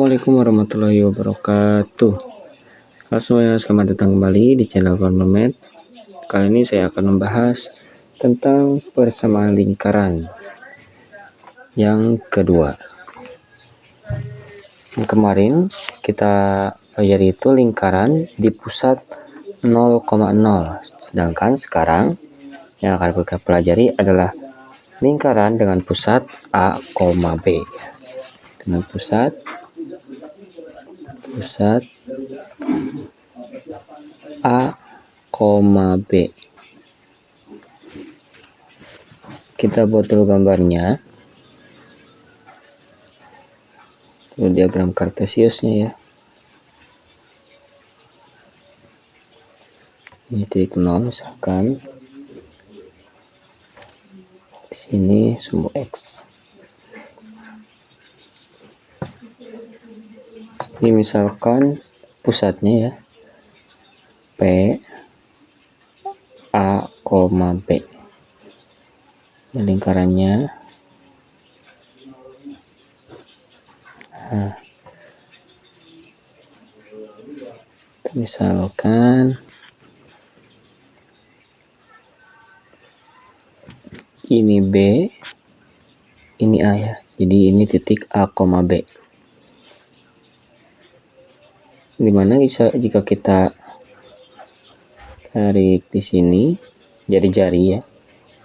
Assalamualaikum warahmatullahi wabarakatuh. Halo semuanya, selamat datang kembali di channel Farmermed. Kali ini saya akan membahas tentang persamaan lingkaran yang kedua. Yang kemarin kita pelajari itu lingkaran di pusat 0,0, sedangkan sekarang yang akan kita pelajari adalah lingkaran dengan pusat A, B. Dengan pusat A, B. Kita buat dulu gambarnya. Itu diagram kartesiusnya ya. Ini titik 0 misalkan. Di sini sumbu X. Ini misalkan pusatnya ya. P, A, B. Ini lingkarannya. Nah, misalkan ini B, ini A ya. Jadi ini titik A, B. Dimana bisa jika kita tarik di sini jari-jari ya,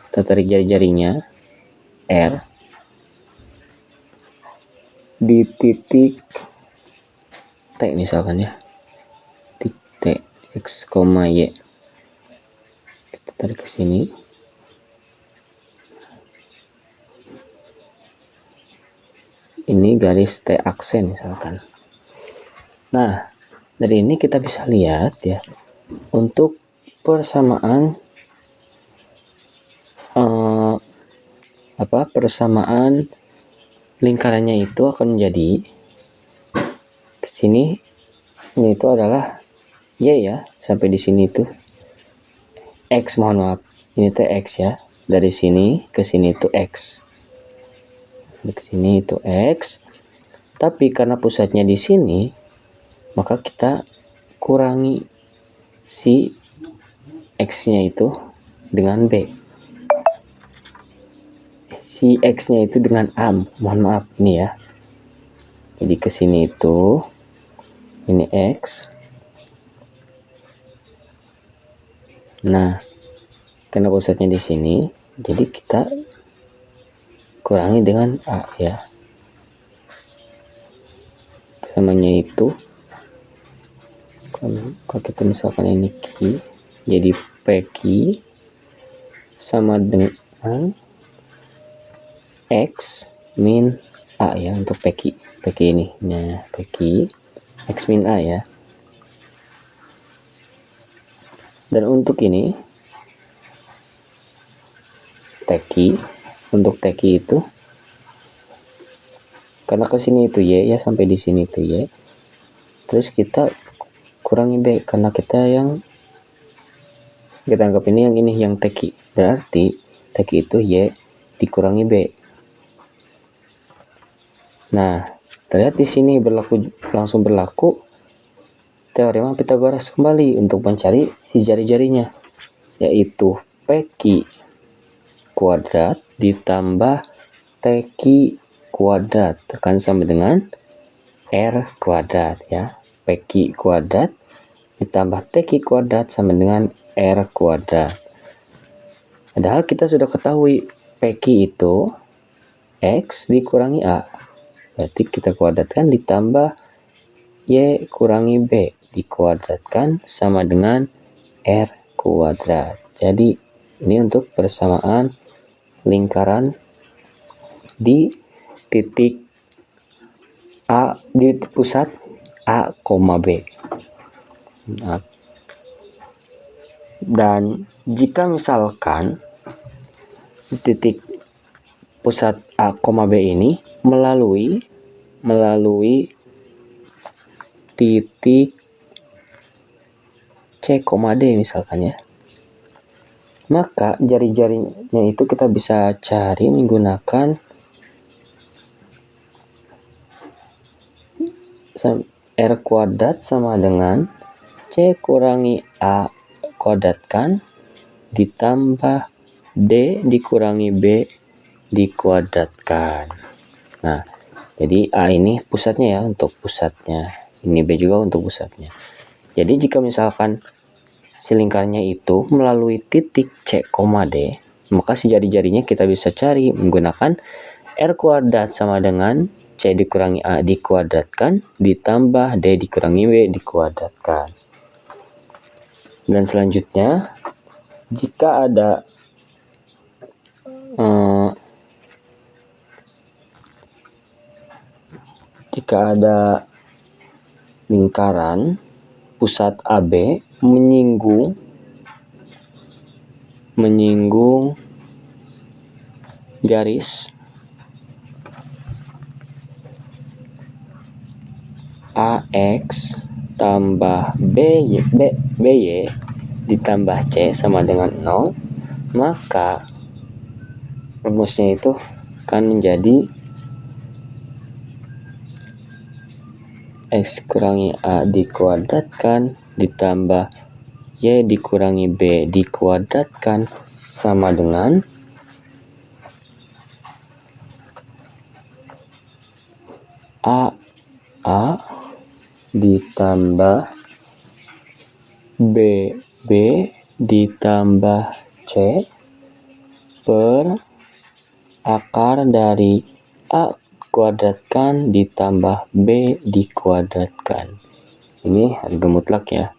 kita tarik jari-jarinya R di titik T misalkan ya, titik T X, Y. Kita tarik ke sini. Ini garis T aksen misalkan. Nah, dari ini kita bisa lihat ya, untuk persamaan persamaan lingkarannya itu akan menjadi ke sini. Ini itu adalah Y ya, sampai di sini itu X, mohon maaf. Ini T X ya. Dari sini ke sini itu X. Di sini itu X. Tapi karena pusatnya di sini, maka kita kurangi si X-nya itu dengan B. Si X-nya itu dengan A, mohon maaf ini ya. Jadi ke sini itu ini X. Nah, karena pusatnya di sini, jadi kita kurangi dengan A ya. Namanya itu kalau kita misalkan ini Q, jadi PQ sama dengan X min A ya, untuk PQ ini. Nah, PQ X min A ya. Dan untuk ini TQ, untuk TQ itu karena ke sini itu Y ya, sampai di sini itu Y. Terus kita kurangi B karena kita anggap ini yang TQ. Berarti TQ itu Y dikurangi B. Nah, terlihat di sini langsung berlaku teorema Pythagoras kembali untuk mencari si jari-jarinya, yaitu PQ kuadrat ditambah TQ kuadrat akan sama dengan R kuadrat ya. PQ kuadrat ditambah TQ kuadrat sama dengan R kuadrat. Padahal kita sudah ketahui PQ itu X dikurangi A. Berarti kita kuadratkan ditambah Y kurangi B dikuadratkan sama dengan R kuadrat. Jadi ini untuk persamaan lingkaran di titik A, di pusat A, B. Nah, dan jika misalkan titik pusat A, B ini melalui titik C, D misalkan ya, maka jari-jarinya itu kita bisa cari menggunakan R kuadrat sama dengan C kurangi A kuadratkan ditambah D dikurangi B dikuadratkan. Nah, jadi A ini pusatnya ya, untuk pusatnya. Ini B juga untuk pusatnya. Jadi jika misalkan si lingkarnya itu melalui titik C, D, maka si jari-jarinya kita bisa cari menggunakan R kuadrat sama dengan C dikurangi A dikuadratkan ditambah D dikurangi B dikuadratkan. Dan selanjutnya, jika ada lingkaran pusat AB menyinggung garis AX tambah BY ditambah C sama dengan 0, maka rumusnya itu akan menjadi X kurangi A dikuadratkan ditambah Y dikurangi B dikuadratkan sama dengan A ditambah B ditambah C per akar dari A kuadratkan ditambah B dikuadratkan. Ini harga mutlak ya,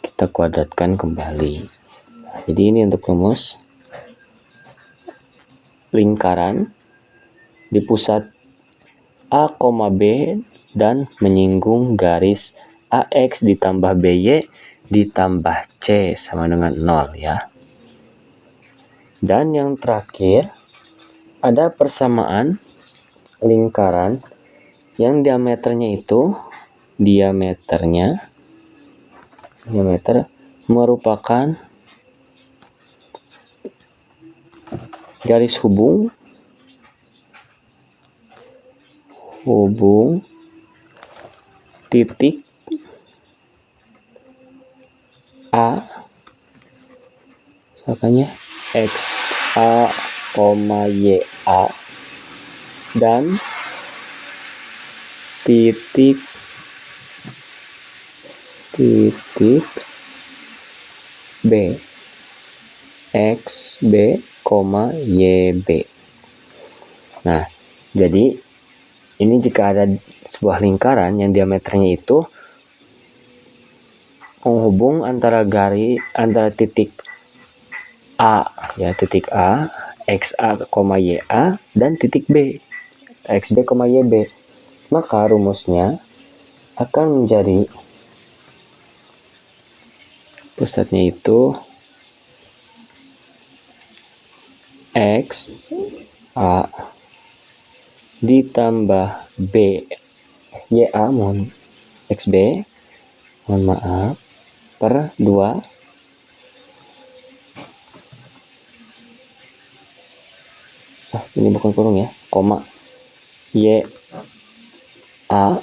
kita kuadratkan kembali. Nah, jadi ini untuk rumus lingkaran di pusat A, B dan menyinggung garis AX ditambah BY ditambah C sama dengan 0 ya. Dan yang terakhir, ada persamaan lingkaran yang diameter merupakan garis hubung titik A, makanya XA, YA dan titik B, XB, YB. Nah, jadi ini jika ada sebuah lingkaran yang diameternya itu menghubung antara titik A ya, titik A, XA, YA dan titik B, XB, YB, maka rumusnya akan menjadi pusatnya itu X A ditambah B YA XB per 2 ini bukan kurung ya, koma YA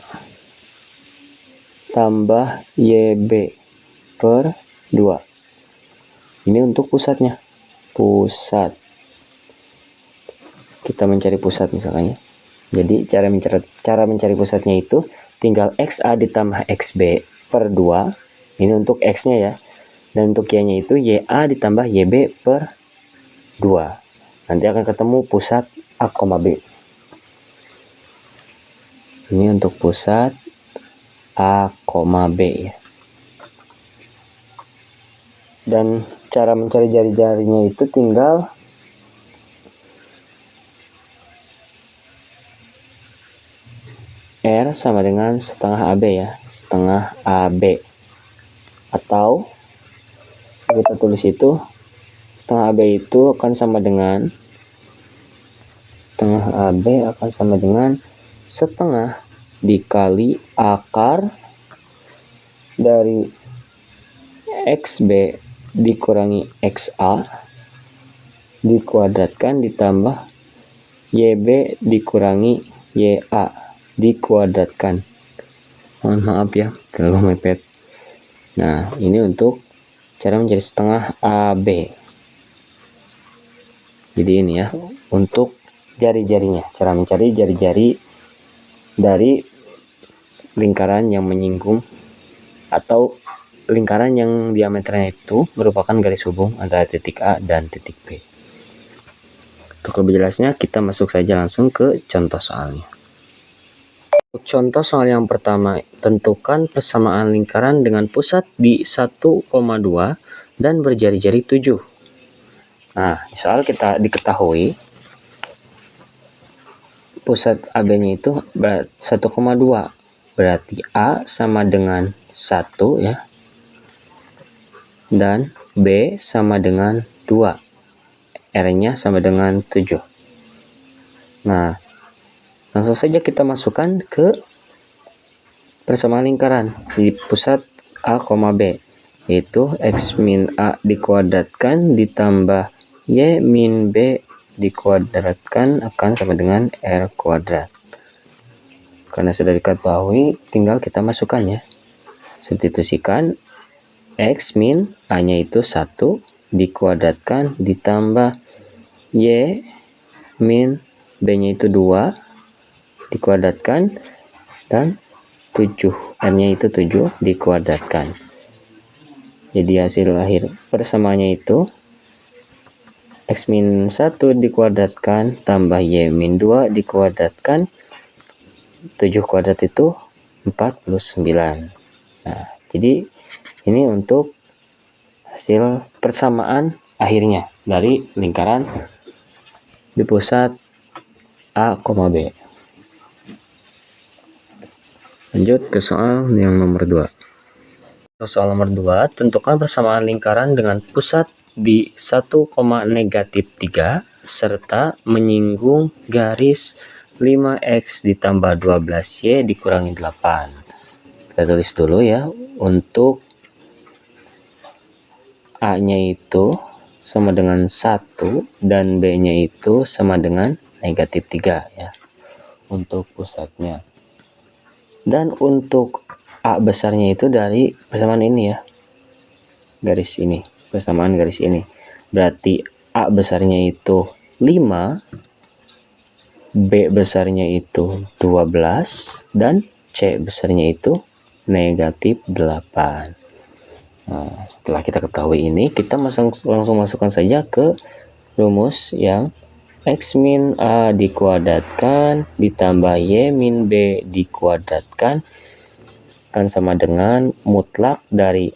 tambah YB per 2. Ini untuk pusatnya. Pusat. Kita mencari pusat misalnya. Jadi cara mencari pusatnya itu tinggal XA ditambah XB per 2. Ini untuk X-nya ya. Dan untuk Y-nya itu YA ditambah YB per 2. Nanti akan ketemu pusat A, B. Ini untuk pusat A, B ya. Dan cara mencari jari-jarinya itu tinggal R sama dengan setengah AB ya, setengah AB. Atau kita tulis itu setengah AB itu akan sama dengan setengah dikali akar dari XB dikurangi XA dikuadratkan ditambah YB dikurangi YA dikuadratkan. Mohon maaf ya kalau mepet. Nah, ini untuk cara menjadi setengah AB. Jadi ini ya, untuk jari-jarinya, cara mencari jari-jari dari lingkaran yang menyinggung atau lingkaran yang diameternya itu merupakan garis hubung antara titik A dan titik B. Untuk lebih jelasnya, kita masuk saja langsung ke contoh soalnya. Untuk contoh soal yang pertama, tentukan persamaan lingkaran dengan pusat di 1,2 dan berjari-jari 7. Nah, soal kita diketahui pusat AB-nya itu 1,2. Berarti A sama dengan 1 ya. Dan B sama dengan 2. R-nya sama dengan 7. Nah, langsung saja kita masukkan ke persamaan lingkaran di pusat A, B, yaitu X min A dikuadratkan ditambah Y min B dikuadratkan akan sama dengan R kuadrat. Karena sudah diketahui, tinggal kita masukkan ya. Substitusikan X min A nya itu 1 dikuadratkan ditambah Y min B nya itu 2 dikuadratkan dan 7, R nya itu 7 dikuadratkan. Jadi hasil akhir persamaannya itu X min 1 dikuadratkan tambah Y min 2 dikuadratkan 7 kuadrat itu 49. Nah, jadi ini untuk hasil persamaan akhirnya dari lingkaran di pusat A, B. Lanjut ke soal yang nomor 2. Soal nomor 2, tentukan persamaan lingkaran dengan pusat di 1, negatif 3 serta menyinggung garis 5x ditambah 12y dikurangi 8. Kita tulis dulu ya. Untuk A nya itu sama dengan 1 dan B nya itu sama dengan negatif 3 ya, untuk pusatnya. Dan untuk A besarnya itu dari persamaan ini ya, garis ini, persamaan garis ini. Berarti A besarnya itu 5, B besarnya itu 12, dan C besarnya itu negatif 8. Nah, setelah kita ketahui ini, kita langsung masukkan saja ke rumus yang X min A dikuadratkan ditambah Y min B dikuadratkan kan sama dengan mutlak dari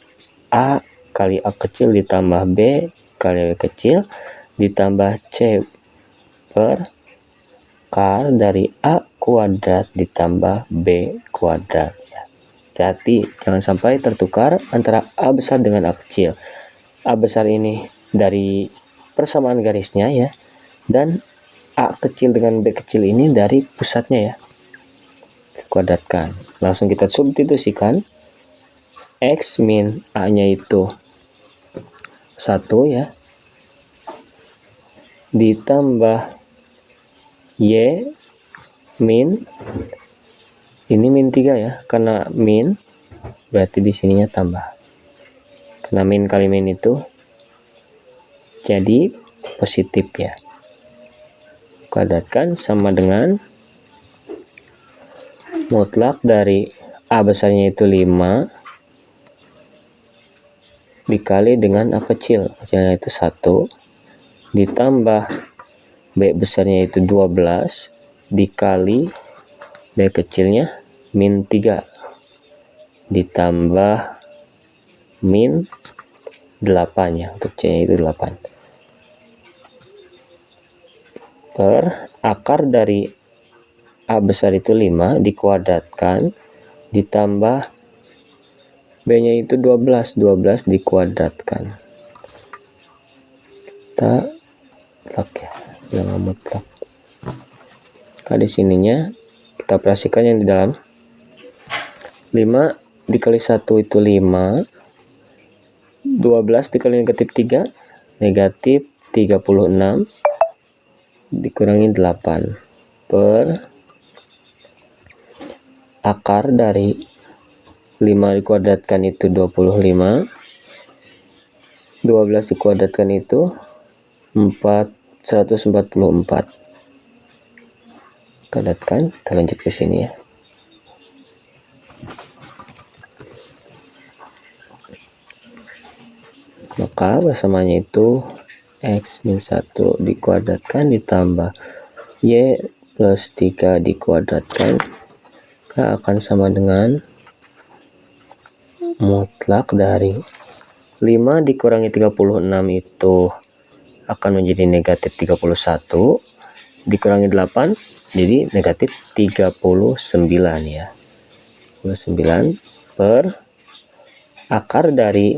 A kali A kecil ditambah B kali B kecil ditambah C per akar dari A kuadrat ditambah B kuadrat. Hati-hati, jangan sampai tertukar antara A besar dengan A kecil. A besar ini dari persamaan garisnya ya, dan A kecil dengan B kecil ini dari pusatnya ya, kuadratkan. Langsung kita substitusikan X min A nya itu 1 ya, ditambah Y min, ini min 3 ya, karena min berarti di sininya tambah, karena min kali min itu jadi positif ya. Kuadratkan sama dengan mutlak dari A besarnya itu 5 dikali dengan A kecil, kecilnya itu 1 ditambah B besarnya itu 12 dikali B kecilnya min 3 ditambah min 8 ya, untuk C nya itu 8 per akar dari A besar itu 5 dikuadratkan ditambah B nya itu 12 dikuadratkan. Kita mutlak ya, jangan mutlak. Nah, di sininya kita operasikan yang di dalam 5 dikali 1 itu 5, 12 dikali negatif 3 negatif 36 dikurangi 8 per akar dari 5 dikuadratkan itu 25, 12 dikuadratkan itu 144. Kuadratkan, kita lanjut ke sini ya. Maka persamaannya itu X min 1 dikuadratkan ditambah Y plus 3 dikuadratkan, maka akan sama dengan mutlak dari 5 dikurangi 36 itu akan menjadi negatif 31, dikurangi 8 jadi negatif 39 ya. 39 per akar dari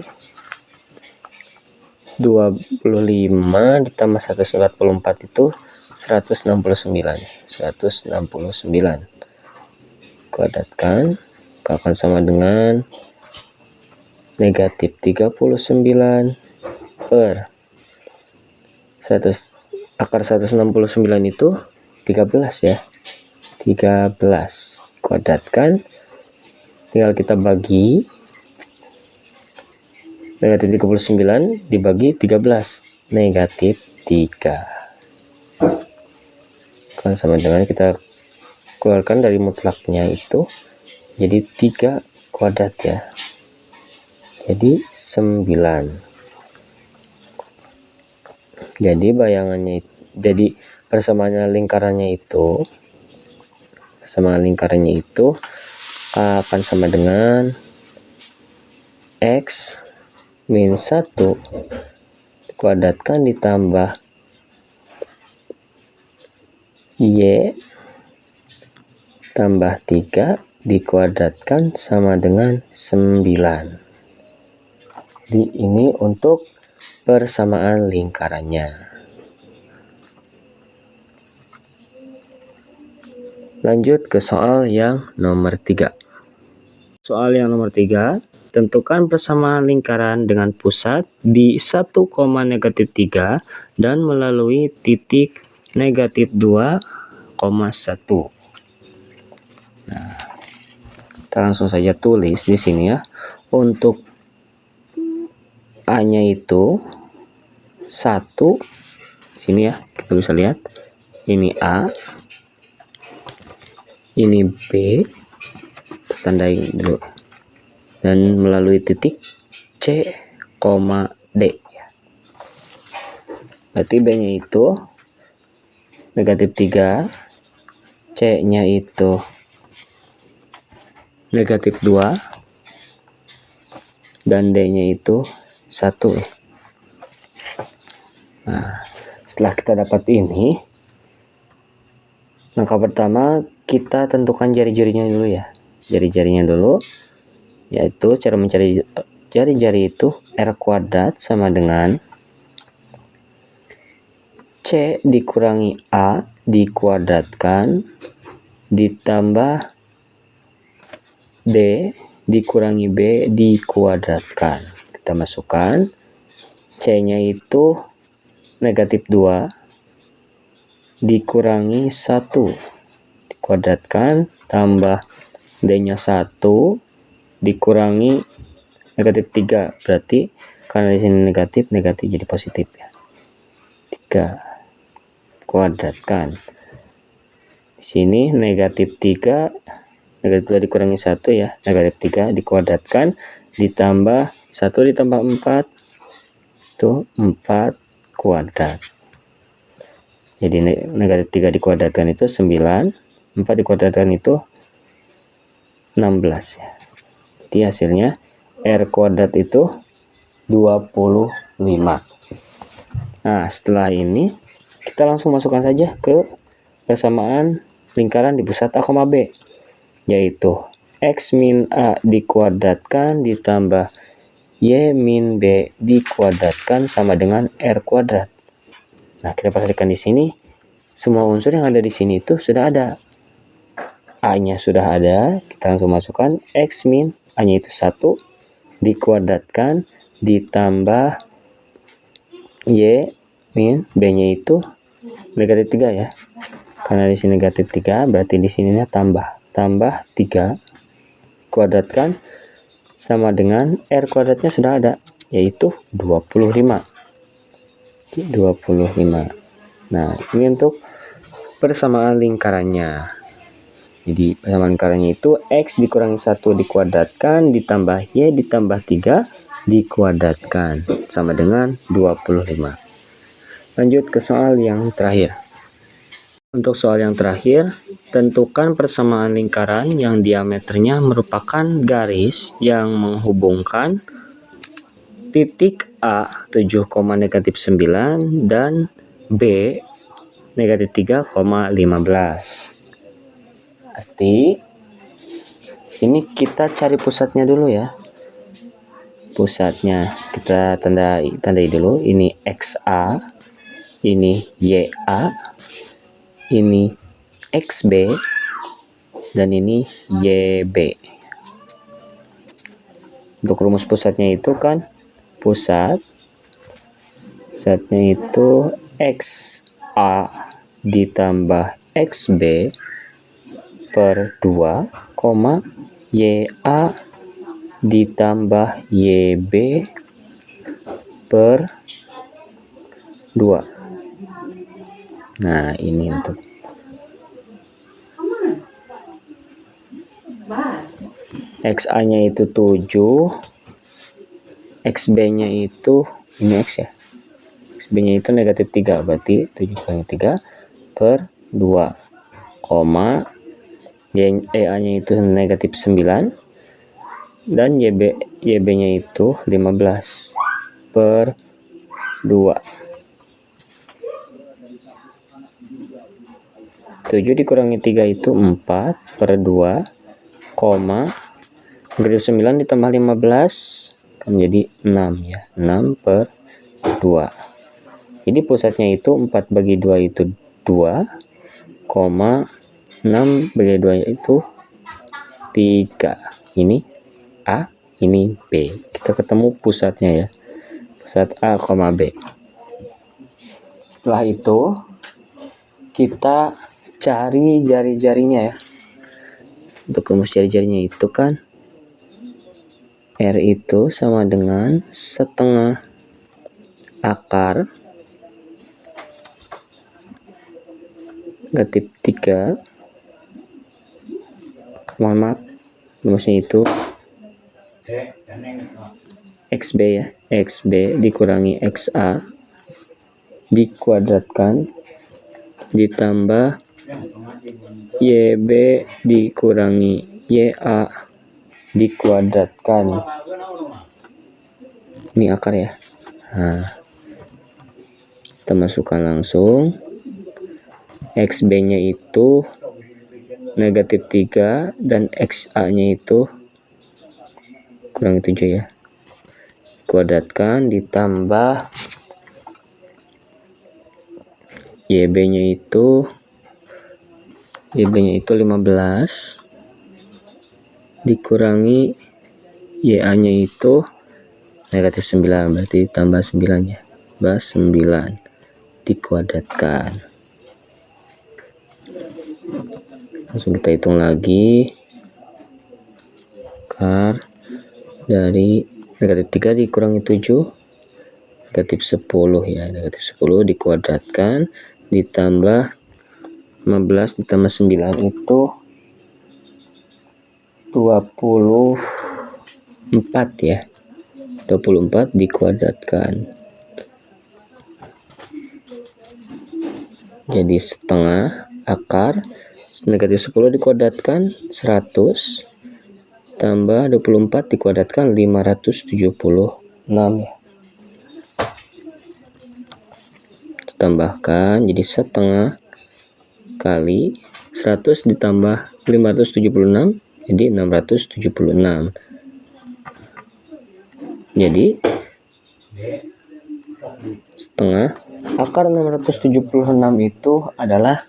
25 ditambah 144 itu 169. 169 kuadratkan akan sama dengan negatif 39 per 100, akar 169 itu 13 ya. 13 kuadratkan, tinggal kita bagi negatif 39 dibagi 13, negatif 3 kan sama dengan kita keluarkan dari mutlaknya itu jadi 3 kuadrat ya, jadi 9. Jadi bayangannya, jadi persamaan lingkarannya itu akan sama dengan X min 1 dikuadratkan ditambah Y tambah 3 dikuadratkan sama dengan 9. Jadi ini untuk persamaan lingkarannya. Lanjut ke soal yang nomor 3. Soal yang nomor 3, tentukan persamaan lingkaran dengan pusat di 1, -3 dan melalui titik negatif 2,1. Nah, kita langsung saja tulis di sini ya. Untuk A-nya itu 1, sini ya, kita bisa lihat. Ini A, ini B, tandai dulu. Dan melalui titik C, D. Berarti B-nya itu negatif 3, C-nya itu negatif 2, dan D-nya itu 1 ya. Nah, setelah kita dapat ini, langkah pertama kita tentukan jari-jarinya dulu ya. Jari-jarinya dulu, yaitu cara mencari jari-jari itu R kuadrat sama dengan C dikurangi A dikuadratkan ditambah D dikurangi B dikuadratkan. Kita masukkan C-nya itu negatif 2 dikurangi 1 dikuadratkan tambah D-nya 1 dikurangi negatif 3, berarti karena di sini negatif jadi positif ya. 3 kuadratkan. Di sini negatif 3, negatif 2 dikurangi 1 ya, negatif 3 dikuadratkan ditambah 1 ditambah 4 itu 4 kuadrat. Jadi negatif 3 dikuadratkan itu 9, 4 dikuadratkan itu 16 ya. Jadi hasilnya R kuadrat itu 25. Nah, setelah ini kita langsung masukkan saja ke persamaan lingkaran di pusat A, B, yaitu X min A dikuadratkan ditambah Y min B dikuadratkan sama dengan R kuadrat. Nah, kita perhatikan di sini semua unsur yang ada di sini itu sudah ada. A-nya sudah ada, kita langsung masukkan X min A-nya itu 1 dikuadratkan ditambah Y min B-nya itu negatif 3 ya. Karena di sini negatif 3, berarti di sininya tambah 3 kuadratkan sama dengan R kuadratnya sudah ada, yaitu 25. Nah, ini untuk persamaan lingkarannya. Jadi persamaan lingkarannya itu X dikurangi 1 dikuadratkan ditambah Y ditambah 3 dikuadratkan sama dengan 25. Lanjut ke soal yang terakhir. Untuk soal yang terakhir, tentukan persamaan lingkaran yang diameternya merupakan garis yang menghubungkan titik A 7, -9 dan B -3,15. Berarti sini kita cari pusatnya dulu ya. Pusatnya kita tandai dulu. Ini XA, ini YA, ini XB, dan ini YB. Untuk rumus pusatnya itu kan pusatnya itu XA ditambah XB per 2, YA ditambah YB per 2. Nah, ini untuk XA-nya itu 7, XB-nya itu ini X ya. XB-nya itu -3, berarti 7 kali 3 per 2, YA-nya itu -9 dan YB-nya itu 15 per 2. 7 dikurangi 3 itu 4 per 2, negatif 9 ditambah 15 akan menjadi 6 ya, 6 per 2. Jadi pusatnya itu 4 bagi 2 itu 2, 6 bagi 2 itu 3. Ini A, ini B. Kita ketemu pusatnya ya, pusat A, B. Setelah itu kita cari jari-jarinya ya. Untuk rumus jari-jarinya itu kan R itu sama dengan setengah akar negatif 3, mohon maaf rumusnya itu XB ya, XB dikurangi XA dikuadratkan ditambah YB dikurangi YA dikuadratkan. Ini akar ya. Nah, kita masukkan langsung. XB-nya itu negatif 3 dan XA-nya itu kurang 7 ya. Kuadratkan ditambah YB-nya itu 15 dikurangi YA-nya itu negatif 9, berarti tambah 9 ya, tambah 9 dikuadratkan. Langsung kita hitung lagi, akar dari negatif 3 dikurangi 7 negatif 10 ya, negatif 10 dikuadratkan ditambah 15 ditambah 9 itu 24 ya, 24 dikuadratkan jadi setengah akar negatif 10 dikuadratkan 100 tambah 24 dikuadratkan 576 ya. Tambahkan jadi setengah kali 100 ditambah 576 jadi 676. Jadi setengah akar 676 itu adalah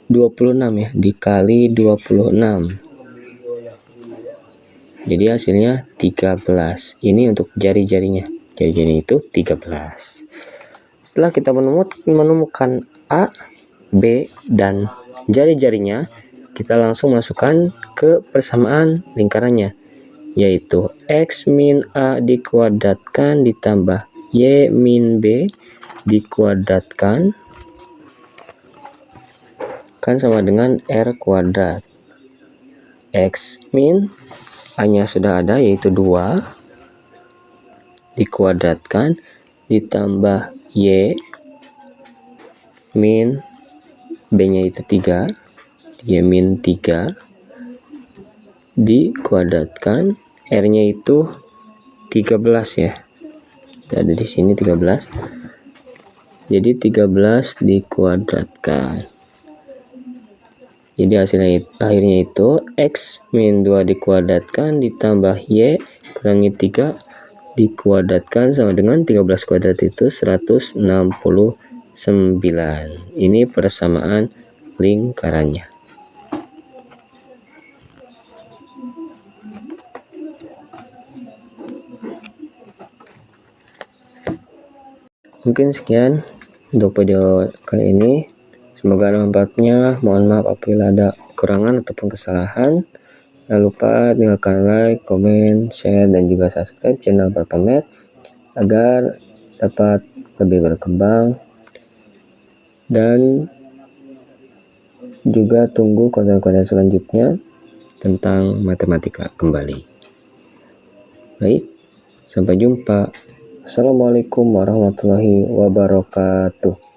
26 ya, dikali 26. Jadi hasilnya 13. Ini untuk jari-jarinya. Jari-jarinya itu 13. Setelah kita menemukan A, B, dan jari-jarinya, kita langsung masukkan ke persamaan lingkarannya, yaitu X min A dikuadratkan ditambah Y min B dikuadratkan kan sama dengan R kuadrat. X min A nya sudah ada yaitu 2 dikuadratkan ditambah Y min B nya itu 3, Y min 3 dikuadratkan, R nya itu 13 ya, ada di sini 13, jadi 13 dikuadratkan. Jadi akhirnya itu X min 2 dikuadratkan ditambah Y kurangi 3 dikuadratkan sama dengan 13 kuadrat itu 169. Ini persamaan lingkarannya. Mungkin sekian untuk video kali ini. Semoga ada manfaatnya. Mohon maaf apabila ada kekurangan ataupun kesalahan. Jangan lupa tinggalkan like, komen, share, dan juga subscribe channel Berpamet agar dapat lebih berkembang. Dan juga tunggu konten-konten selanjutnya tentang matematika kembali. Baik, sampai jumpa. Assalamualaikum warahmatullahi wabarakatuh.